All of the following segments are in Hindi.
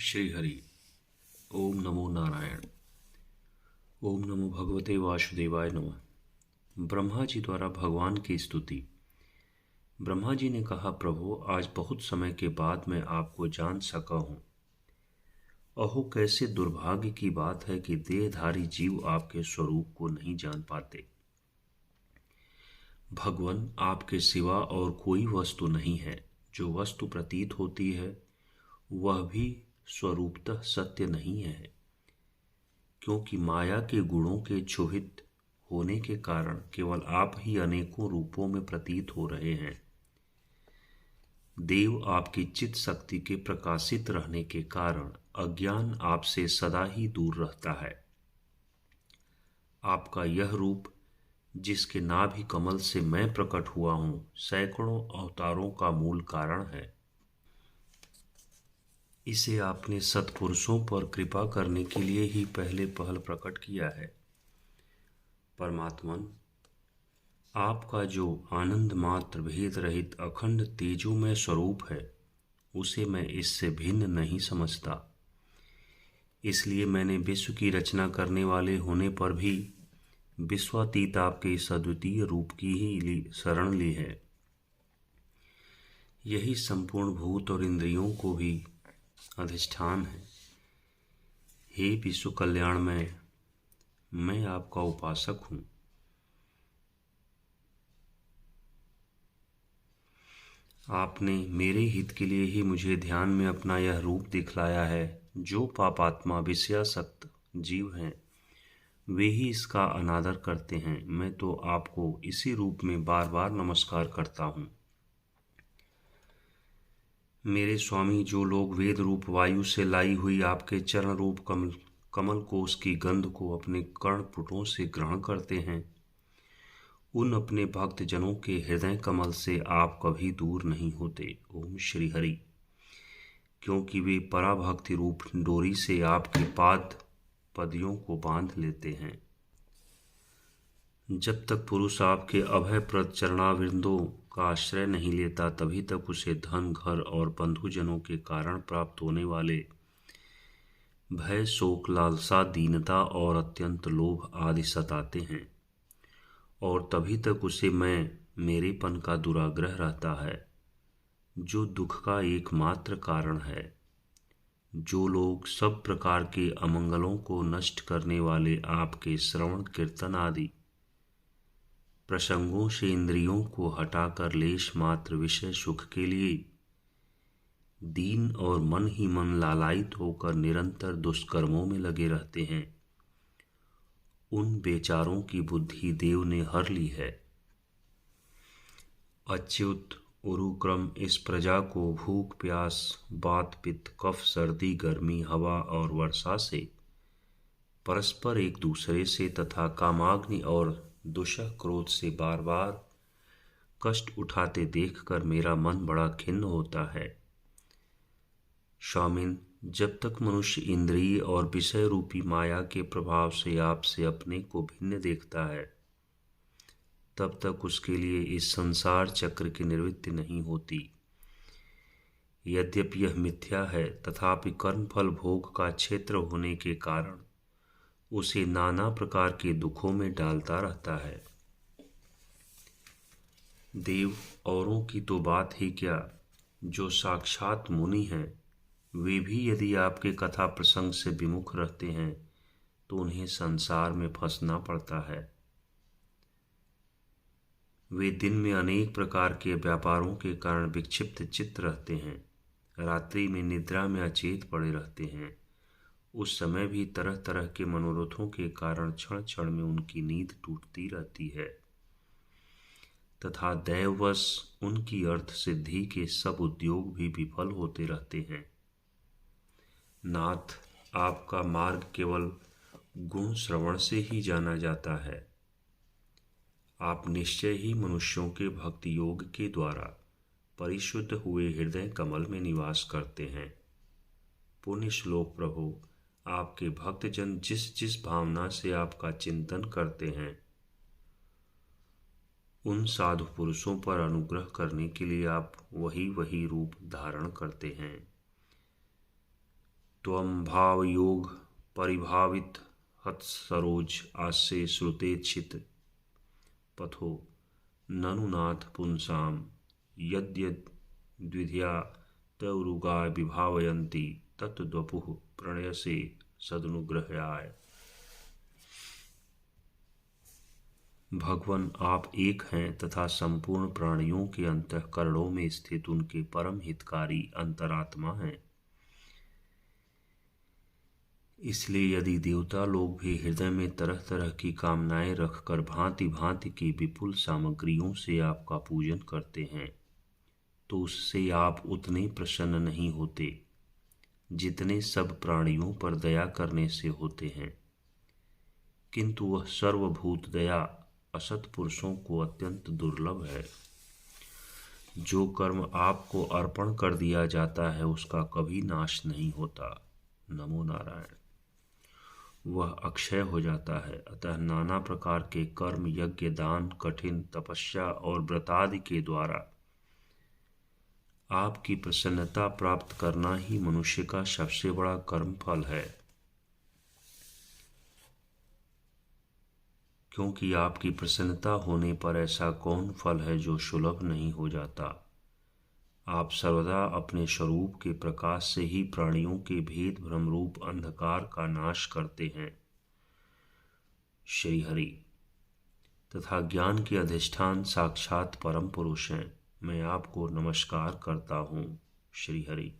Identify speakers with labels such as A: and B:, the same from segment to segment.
A: श्री हरि। ओम नमो नारायण। ओम नमो भगवते वासुदेवाय नमः। ब्रह्मा जी द्वारा भगवान की स्तुति। ब्रह्मा जी ने कहा, प्रभु आज बहुत समय के बाद मैं आपको जान सका हूँ। अहो कैसे दुर्भाग्य की बात है कि देहधारी जीव आपके स्वरूप को नहीं जान पाते। भगवान आपके सिवा और कोई वस्तु नहीं है। जो वस्तु प्रतीत होती है वह भी स्वरूपतः सत्य नहीं है, क्योंकि माया के गुणों के क्षुभित होने के कारण केवल आप ही अनेकों रूपों में प्रतीत हो रहे हैं। देव आपकी चित्त शक्ति के प्रकाशित रहने के कारण अज्ञान आपसे सदा ही दूर रहता है। आपका यह रूप, जिसके नाभि कमल से मैं प्रकट हुआ हूँ, सैकड़ों अवतारों का मूल कारण है। इसे आपने सत्पुरुषों पर कृपा करने के लिए ही पहले पहल प्रकट किया है। परमात्मन, आपका जो आनंद मात्र भेद रहित अखंड तेजोमय स्वरूप है, उसे मैं इससे भिन्न नहीं समझता। इसलिए मैंने विश्व की रचना करने वाले होने पर भी विश्वातीत आपके इस अद्वितीय रूप की ही शरण ली है। यही संपूर्ण भूत और इंद्रियों को भी अधिष्ठान है। हे विश्व कल्याणमय, मैं आपका उपासक हूँ। आपने मेरे हित के लिए ही मुझे ध्यान में अपना यह रूप दिखलाया है। जो पापात्मा विषयासक्त जीव हैं, वे ही इसका अनादर करते हैं। मैं तो आपको इसी रूप में बार बार नमस्कार करता हूँ। मेरे स्वामी, जो लोग वेद रूप वायु से लाई हुई आपके चरण रूप कमल को, उसकी गंध को अपने कर्णपुटों से ग्रहण करते हैं, उन अपने भक्त जनों के हृदय कमल से आप कभी दूर नहीं होते। ओम श्री हरि। क्योंकि वे पराभक्ति रूप डोरी से आपके पाद पदियों को बांध लेते हैं। जब तक पुरुष आपके अभयप्रद चरणाविंदों का आश्रय नहीं लेता, तभी तक उसे धन, घर और बंधुजनों के कारण प्राप्त होने वाले भय, शोक, लालसा, दीनता और अत्यंत लोभ आदि सताते हैं, और तभी तक उसे मेरेपन का दुराग्रह रहता है, जो दुख का एकमात्र कारण है। जो लोग सब प्रकार के अमंगलों को नष्ट करने वाले आपके श्रवण, कीर्तन आदि प्रसंगों से इंद्रियों को हटाकर लेश मात्र विषय सुख के लिए दीन और मन ही मन लालायित होकर निरंतर दुष्कर्मों में लगे रहते हैं, उन बेचारों की बुद्धि देव ने हर ली है। अच्युत उरुक्रम इस प्रजा को भूख, प्यास, वात, पित्त, कफ, सर्दी, गर्मी, हवा और वर्षा से, परस्पर एक दूसरे से तथा कामाग्नि और दुष्ट क्रोध से बार बार कष्ट उठाते देखकर मेरा मन बड़ा खिन्न होता है। स्वामिन, जब तक मनुष्य इंद्रिय और विषय रूपी माया के प्रभाव से आपसे अपने को भिन्न देखता है, तब तक उसके लिए इस संसार चक्र की निवृत्ति नहीं होती। यद्यपि यह मिथ्या है, तथापि कर्मफल भोग का क्षेत्र होने के कारण उसे नाना प्रकार के दुखों में डालता रहता है। देव, औरों की तो बात ही क्या, जो साक्षात मुनि हैं, वे भी यदि आपके कथा प्रसंग से विमुख रहते हैं तो उन्हें संसार में फंसना पड़ता है। वे दिन में अनेक प्रकार के व्यापारों के कारण विक्षिप्त चित्त रहते हैं, रात्रि में निद्रा में अचेत पड़े रहते हैं। उस समय भी तरह तरह के मनोरथों के कारण क्षण क्षण में उनकी नींद टूटती रहती है, तथा दैववश उनकी अर्थ सिद्धि के सब उद्योग भी विफल होते रहते हैं। नाथ, आपका मार्ग केवल गुण श्रवण से ही जाना जाता है। आप निश्चय ही मनुष्यों के भक्ति योग के द्वारा परिशुद्ध हुए हृदय कमल में निवास करते हैं। पुण्य श्लोक प्रभु, आपके भक्तजन जिस जिस भावना से आपका चिंतन करते हैं, उन साधु पुरुषों पर अनुग्रह करने के लिए आप वही वही रूप धारण करते हैं। त्वं भावयोग परिभावित हतसरोज आस्ये श्रुतेच्छित पथो ननु नाथ पुंसां यद्यद्विधिया तैरुगा विभावयन्ति तत्द्वपुः प्रणयसे सदनुग्रहाय। भगवान आप एक हैं तथा संपूर्ण प्राणियों के अंतःकरणों में स्थित उनके परम हितकारी अंतरात्मा हैं। इसलिए यदि देवता लोग भी हृदय में तरह तरह की कामनाएं रखकर भांति भांति की विपुल सामग्रियों से आपका पूजन करते हैं तो उससे आप उतने प्रसन्न नहीं होते जितने सब प्राणियों पर दया करने से होते हैं, किंतु वह सर्वभूत दया असत पुरुषों को अत्यंत दुर्लभ है। जो कर्म आपको अर्पण कर दिया जाता है उसका कभी नाश नहीं होता। नमो नारायण। वह अक्षय हो जाता है। अतः नाना प्रकार के कर्म, यज्ञ, दान, कठिन तपस्या और व्रतादि के द्वारा आपकी प्रसन्नता प्राप्त करना ही मनुष्य का सबसे बड़ा कर्म फल है, क्योंकि आपकी प्रसन्नता होने पर ऐसा कौन फल है जो सुलभ नहीं हो जाता। आप सर्वदा अपने स्वरूप के प्रकाश से ही प्राणियों के भेद भ्रम रूप अंधकार का नाश करते हैं। श्री हरि तथा ज्ञान के अधिष्ठान साक्षात परम पुरुष हैं। मैं आपको नमस्कार करता हूँ। श्री हरि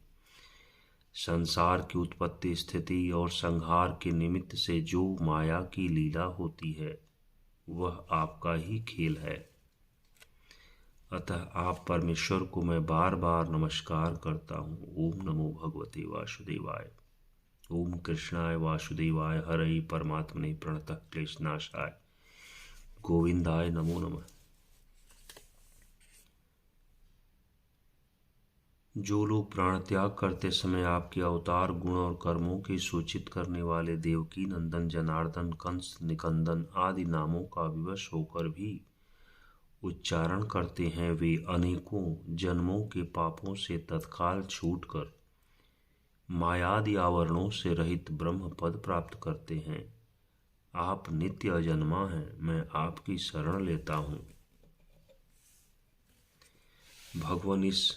A: संसार की उत्पत्ति, स्थिति और संहार के निमित्त से जो माया की लीला होती है वह आपका ही खेल है। अतः आप परमेश्वर को मैं बार बार नमस्कार करता हूँ। ओम नमो भगवते वासुदेवाय। ओम कृष्णाय वासुदेवाय हरहि परमात्मने प्रणतः क्लेशनाशाय गोविंदाय नमो नमः। जो लोग प्राण त्याग करते समय आपके अवतार, गुण और कर्मों की सूचित करने वाले देवकी नंदन, जनार्दन, कंस, निकंदन आदि नामों का विवश होकर भी उच्चारण करते हैं, वे अनेकों जन्मों के पापों से तत्काल छूटकर मायादि आवरणों से रहित ब्रह्म पद प्राप्त करते हैं। आप नित्य अजन्मा हैं। मैं आपकी शरण लेता हूँ। भगवान इस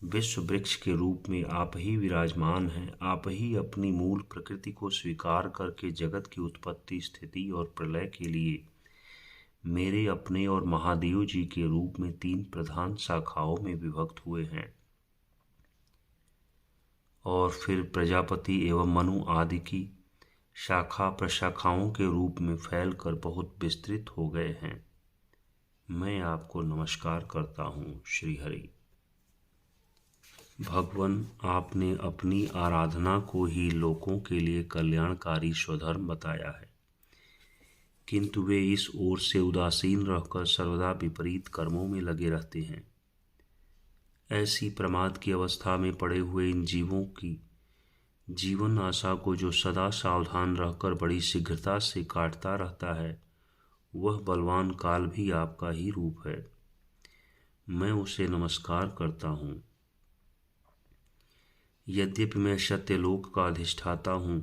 A: विश्व वृक्ष के रूप में आप ही विराजमान हैं। आप ही अपनी मूल प्रकृति को स्वीकार करके जगत की उत्पत्ति, स्थिति और प्रलय के लिए मेरे अपने और महादेव जी के रूप में 3 प्रधान शाखाओं में विभक्त हुए हैं और फिर प्रजापति एवं मनु आदि की शाखा प्रशाखाओं के रूप में फैलकर बहुत विस्तृत हो गए हैं। मैं आपको नमस्कार करता हूँ। श्री हरि भगवान आपने अपनी आराधना को ही लोगों के लिए कल्याणकारी स्वधर्म बताया है, किंतु वे इस ओर से उदासीन रहकर सर्वदा विपरीत कर्मों में लगे रहते हैं। ऐसी प्रमाद की अवस्था में पड़े हुए इन जीवों की जीवन आशा को जो सदा सावधान रहकर बड़ी शीघ्रता से काटता रहता है, वह बलवान काल भी आपका ही रूप है। मैं उसे नमस्कार करता हूँ। यद्यपि मैं सत्यलोक का अधिष्ठाता हूँ,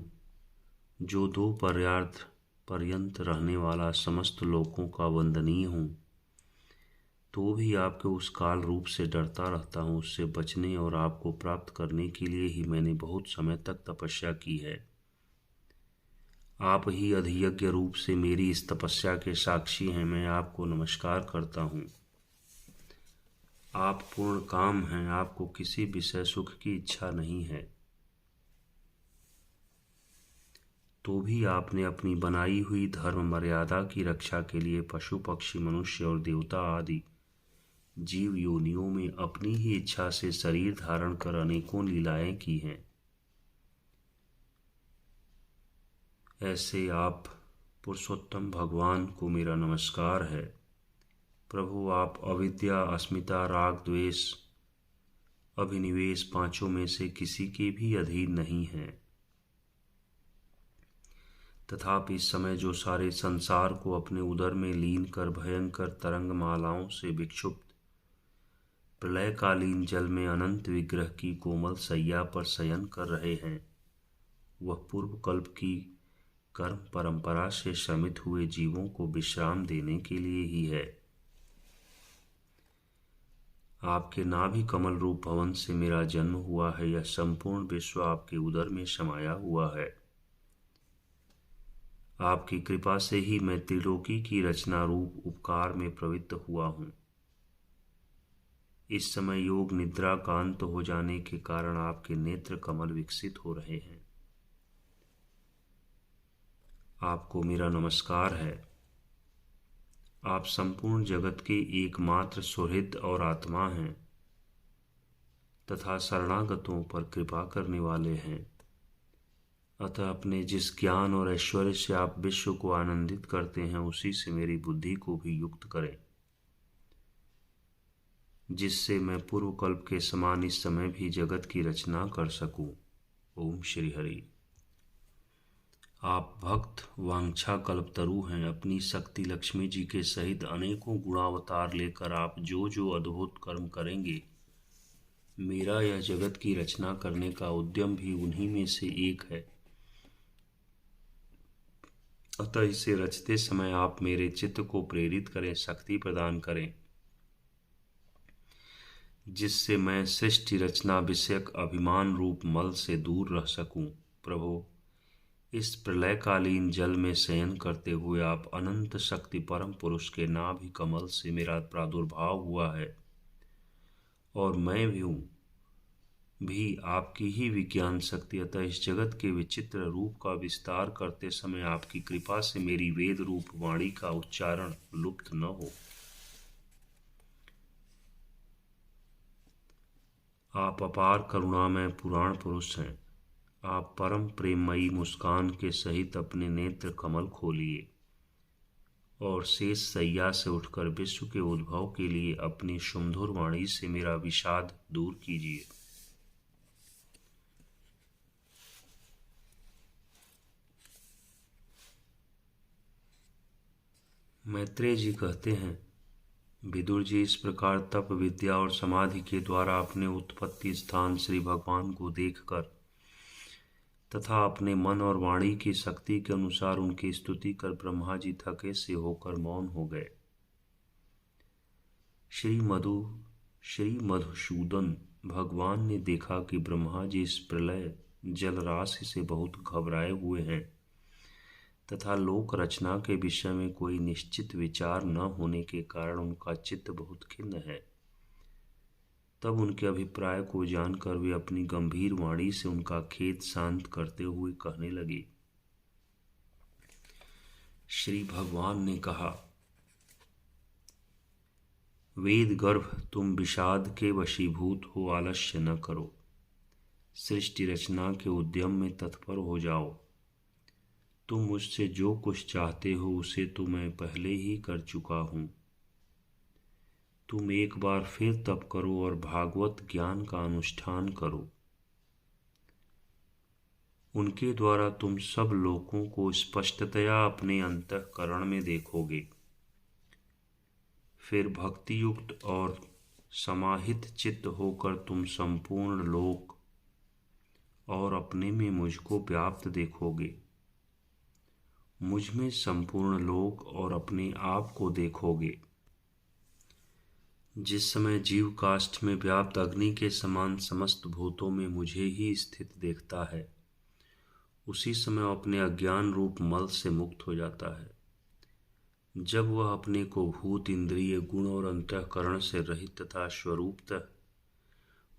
A: जो 2 पर्यंत रहने वाला समस्त लोकों का वंदनीय हूँ, तो भी आपके उस काल रूप से डरता रहता हूँ। उससे बचने और आपको प्राप्त करने के लिए ही मैंने बहुत समय तक तपस्या की है। आप ही अधियज्ञ रूप से मेरी इस तपस्या के साक्षी हैं। मैं आपको नमस्कार करता हूँ। आप पूर्ण काम हैं। आपको किसी विषय सुख की इच्छा नहीं है, तो भी आपने अपनी बनाई हुई धर्म मर्यादा की रक्षा के लिए पशु, पक्षी, मनुष्य और देवता आदि जीव योनियों में अपनी ही इच्छा से शरीर धारण कर अनेकों लीलाएं की हैं। ऐसे आप पुरुषोत्तम भगवान को मेरा नमस्कार है। प्रभु आप अविद्या, अस्मिता, राग, द्वेष, अभिनिवेश पांचों में से किसी के भी अधीन नहीं हैं। तथापि इस समय जो सारे संसार को अपने उदर में लीन कर भयंकर तरंग मालाओं से विक्षुब्ध प्रलयकालीन जल में अनंत विग्रह की कोमल सैया पर शयन कर रहे हैं, वह पूर्व कल्प की कर्म परंपरा से श्रमित हुए जीवों को विश्राम देने के लिए ही है। आपके नाभि कमल रूप भवन से मेरा जन्म हुआ है। यह संपूर्ण विश्व आपके उदर में समाया हुआ है। आपकी कृपा से ही मैं त्रिलोकी की रचना रूप उपकार में प्रवृत्त हुआ हूँ। इस समय योग निद्रा का अंत हो जाने के कारण आपके नेत्र कमल विकसित हो रहे हैं। आपको मेरा नमस्कार है। आप संपूर्ण जगत के एकमात्र सुहृद और आत्मा हैं तथा शरणागतों पर कृपा करने वाले हैं। अतः अपने जिस ज्ञान और ऐश्वर्य से आप विश्व को आनंदित करते हैं, उसी से मेरी बुद्धि को भी युक्त करें, जिससे मैं पूर्व कल्प के समान इस समय भी जगत की रचना कर सकूं। ओम श्री हरि। आप भक्त वांछा कल्पतरु हैं। अपनी शक्ति लक्ष्मी जी के सहित अनेकों गुणावतार लेकर आप जो जो अद्भुत कर्म करेंगे, मेरा यह जगत की रचना करने का उद्यम भी उन्हीं में से एक है। अतः इसे रचते समय आप मेरे चित्त को प्रेरित करें, शक्ति प्रदान करें, जिससे मैं सृष्टि रचना विषयक अभिमान रूप मल से दूर रह सकूं। प्रभु, इस प्रलयकालीन जल में शयन करते हुए आप अनंत शक्ति परम पुरुष के नाभि कमल से मेरा प्रादुर्भाव हुआ है, और मैं भी आपकी ही विज्ञान शक्ति। अतः इस जगत के विचित्र रूप का विस्तार करते समय आपकी कृपा से मेरी वेद रूप वाणी का उच्चारण लुप्त न हो। आप अपार करुणामय पुराण पुरुष हैं। आप परम प्रेममयी मुस्कान के सहित अपने नेत्र कमल खोलिए और शेष सैया से उठकर विश्व के उद्भव के लिए अपनी सुमधुर वाणी से मेरा विषाद दूर कीजिए। मैत्रेय जी कहते हैं, विदुर जी इस प्रकार तप विद्या और समाधि के द्वारा अपने उत्पत्ति स्थान श्री भगवान को देखकर तथा अपने मन और वाणी की शक्ति के अनुसार उनकी स्तुति कर ब्रह्मा जी थके से होकर मौन हो गए। श्री मधुसूदन भगवान ने देखा कि ब्रह्मा जी इस प्रलय जल राशि से बहुत घबराए हुए हैं तथा लोक रचना के विषय में कोई निश्चित विचार न होने के कारण उनका चित्त बहुत खिन्न है। तब उनके अभिप्राय को जानकर वे अपनी गंभीर वाणी से उनका खेद शांत करते हुए कहने लगे। श्री भगवान ने कहा, वेद गर्भ, तुम विषाद के वशीभूत हो आलस्य न करो। सृष्टि रचना के उद्यम में तत्पर हो जाओ। तुम मुझसे जो कुछ चाहते हो उसे तो मैं पहले ही कर चुका हूँ। तुम एक बार फिर तप करो और भागवत ज्ञान का अनुष्ठान करो। उनके द्वारा तुम सब लोगों को स्पष्टतया अपने अंतःकरण में देखोगे। फिर भक्ति युक्त और समाहित चित्त होकर तुम संपूर्ण लोक और अपने में मुझको व्याप्त देखोगे। मुझ में संपूर्ण लोक और अपने आप को देखोगे। जिस समय जीव काष्ठ में व्याप्त अग्नि के समान समस्त भूतों में मुझे ही स्थित देखता है, उसी समय अपने अज्ञान रूप मल से मुक्त हो जाता है। जब वह अपने को भूत, इंद्रिय, गुण और अंतःकरण से रहित तथा स्वरूपतः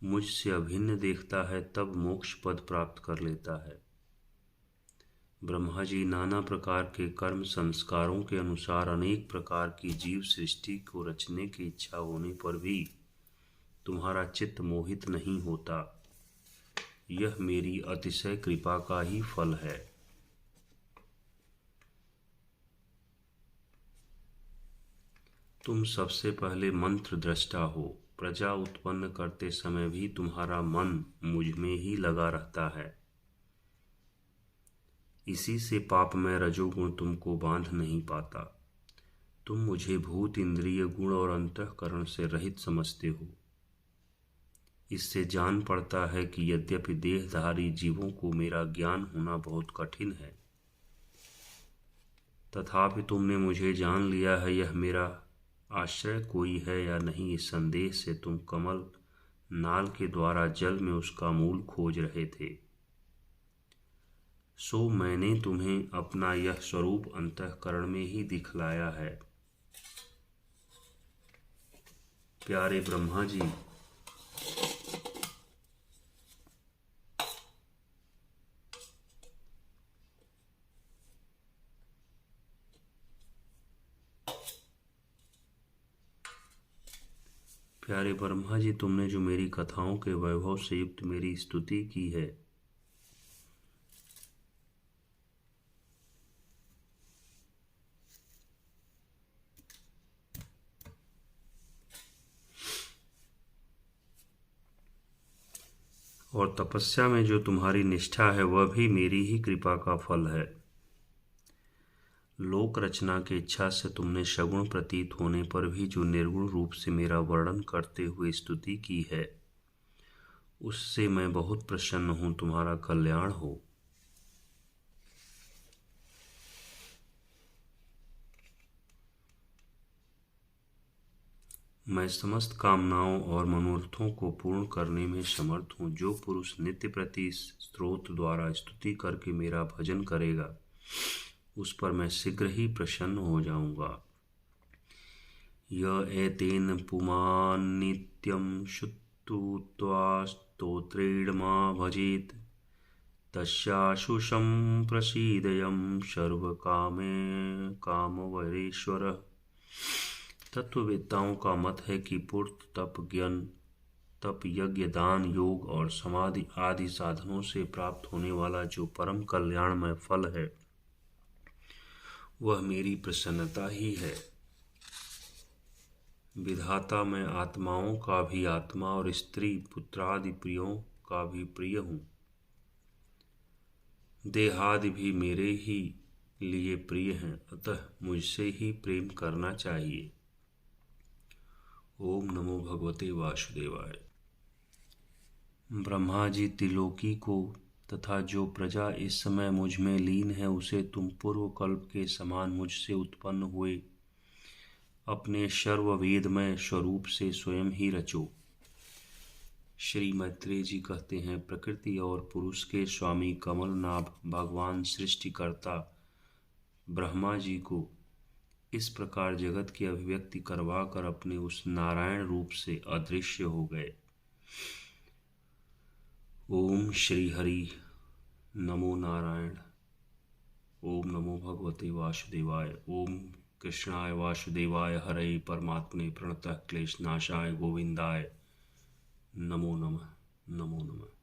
A: मुझसे अभिन्न देखता है, तब मोक्ष पद प्राप्त कर लेता है। ब्रह्मा जी नाना प्रकार के कर्म संस्कारों के अनुसार अनेक प्रकार की जीव सृष्टि को रचने की इच्छा होने पर भी तुम्हारा चित्त मोहित नहीं होता। यह मेरी अतिशय कृपा का ही फल है। तुम सबसे पहले मंत्र दृष्टा हो। प्रजा उत्पन्न करते समय भी तुम्हारा मन मुझ में ही लगा रहता है। इसी से पापमय रजोगुण तुमको बांध नहीं पाता। तुम मुझे भूत, इंद्रिय, गुण और अंतःकरण से रहित समझते हो। इससे जान पड़ता है कि यद्यपि देहधारी जीवों को मेरा ज्ञान होना बहुत कठिन है, तथापि तुमने मुझे जान लिया है। यह मेरा आश्रय कोई है या नहीं, इस संदेश से तुम कमल नाल के द्वारा जल में उसका मूल खोज रहे थे। सो मैंने तुम्हें अपना यह स्वरूप अंतःकरण में ही दिखलाया है। प्यारे ब्रह्मा जी, प्यारे ब्रह्मा जी, तुमने जो मेरी कथाओं के वैभव से युक्त मेरी स्तुति की है, और तपस्या में जो तुम्हारी निष्ठा है, वह भी मेरी ही कृपा का फल है। लोक रचना की इच्छा से तुमने सगुण प्रतीत होने पर भी जो निर्गुण रूप से मेरा वर्णन करते हुए स्तुति की है, उससे मैं बहुत प्रसन्न हूँ। तुम्हारा कल्याण हो। मैं समस्त कामनाओं और मनोरथों को पूर्ण करने में समर्थ हूँ। जो पुरुष नित्य प्रति स्तोत्र द्वारा स्तुति करके मेरा भजन करेगा, उस पर मैं शीघ्र ही प्रसन्न हो जाऊंगा। य एतेन पुमान् नित्यं शुत्वा स्तोत्रेण मा भजेत्, तस्याशुषं प्रसीदयं सर्वकामे कामवरेश्वरः। तत्ववेत्ताओं का मत है कि पूर्त तप यज्ञ दान योग और समाधि आदि साधनों से प्राप्त होने वाला जो परम कल्याणमय फल है, वह मेरी प्रसन्नता ही है। विधाता मैं आत्माओं का भी आत्मा और स्त्री पुत्रादि प्रियों का भी प्रिय हूँ। देहादि भी मेरे ही लिए प्रिय हैं, अतः मुझसे ही प्रेम करना चाहिए। ओम नमो भगवते वासुदेवाय। ब्रह्मा जी, त्रिलोकी को तथा जो प्रजा इस समय मुझ में लीन है, उसे तुम पूर्व कल्प के समान मुझसे उत्पन्न हुए अपने सर्ववेदमय स्वरूप से स्वयं ही रचो। श्री मैत्रेय जी कहते हैं, प्रकृति और पुरुष के स्वामी कमलनाभ भगवान सृष्टिकर्ता ब्रह्मा जी को इस प्रकार जगत की अभिव्यक्ति करवा कर अपने उस नारायण रूप से अदृश्य हो गए। ओम श्री हरि नमो नारायण। ओम नमो भगवते वासुदेवाय। ओम कृष्णाय वासुदेवाय हरे परमात्मने प्रणतः क्लेशनाशाय गोविंदाय नमो नमः। नमो नमः।